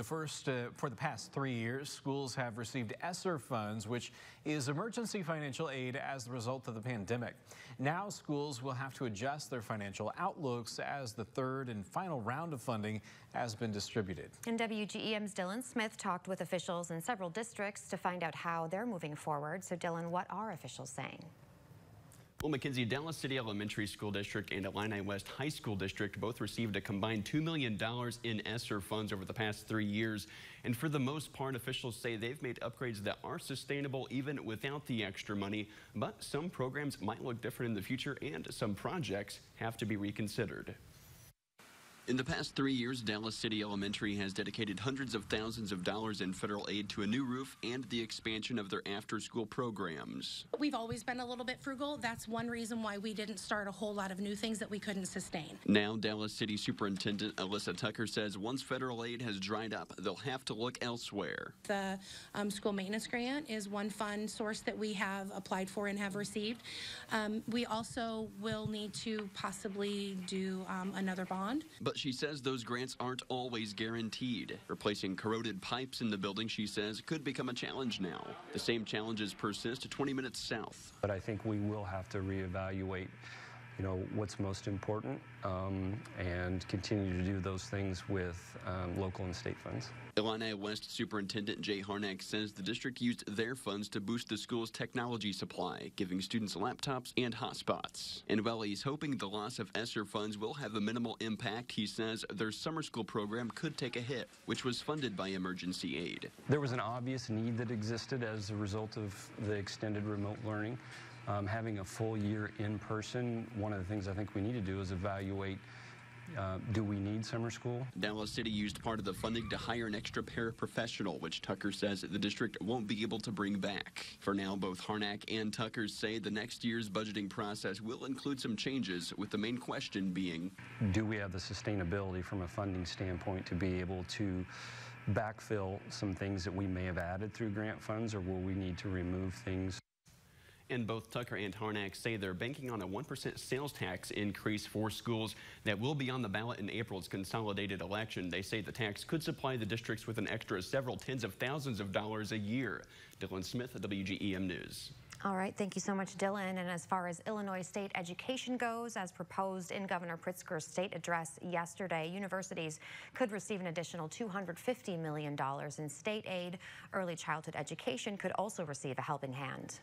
For the past 3 years, schools have received ESSER funds, which is emergency financial aid as the result of the pandemic. Now schools will have to adjust their financial outlooks as the third and final round of funding has been distributed. And WGEM's Dylan Smith talked with officials in several districts to find out how they're moving forward. So Dylan, what are officials saying? Well, Mackenzie, Dallas City Elementary School District and Illini West High School District both received a combined $2 million in ESSER funds over the past 3 years. And for the most part, officials say they've made upgrades that are sustainable even without the extra money. But some programs might look different in the future, and some projects have to be reconsidered. In the past 3 years, Dallas City Elementary has dedicated hundreds of thousands of dollars in federal aid to a new roof and the expansion of their after-school programs. We've always been a little bit frugal. That's one reason why we didn't start a whole lot of new things that we couldn't sustain. Now, Dallas City Superintendent Alyssa Tucker says once federal aid has dried up, they'll have to look elsewhere. The school maintenance grant is one fund source that we have applied for and have received. We also will need to possibly do another bond. But she says those grants aren't always guaranteed. Replacing corroded pipes in the building, she says, could become a challenge now. The same challenges persist 20 minutes south. But I think we will have to reevaluate, what's most important and continue to do those things with local and state funds. Illini West Superintendent Jay Harnack says the district used their funds to boost the school's technology supply, giving students laptops and hotspots. And while he's hoping the loss of ESSER funds will have a minimal impact, he says their summer school program could take a hit, which was funded by emergency aid. There was an obvious need that existed as a result of the extended remote learning. Having a full year in person, one of the things I think we need to do is evaluate, do we need summer school? Dallas City used part of the funding to hire an extra paraprofessional, which Tucker says the district won't be able to bring back. For now, both Harnack and Tucker say the next year's budgeting process will include some changes, with the main question being, do we have the sustainability from a funding standpoint to be able to backfill some things that we may have added through grant funds, or will we need to remove things? And both Tucker and Harnack say they're banking on a 1% sales tax increase for schools that will be on the ballot in April's consolidated election. They say the tax could supply the districts with an extra several tens of thousands of dollars a year. Dylan Smith, WGEM News. All right, thank you so much, Dylan. And as far as Illinois state education goes, as proposed in Governor Pritzker's state address yesterday, universities could receive an additional $250 million in state aid. Early childhood education could also receive a helping hand.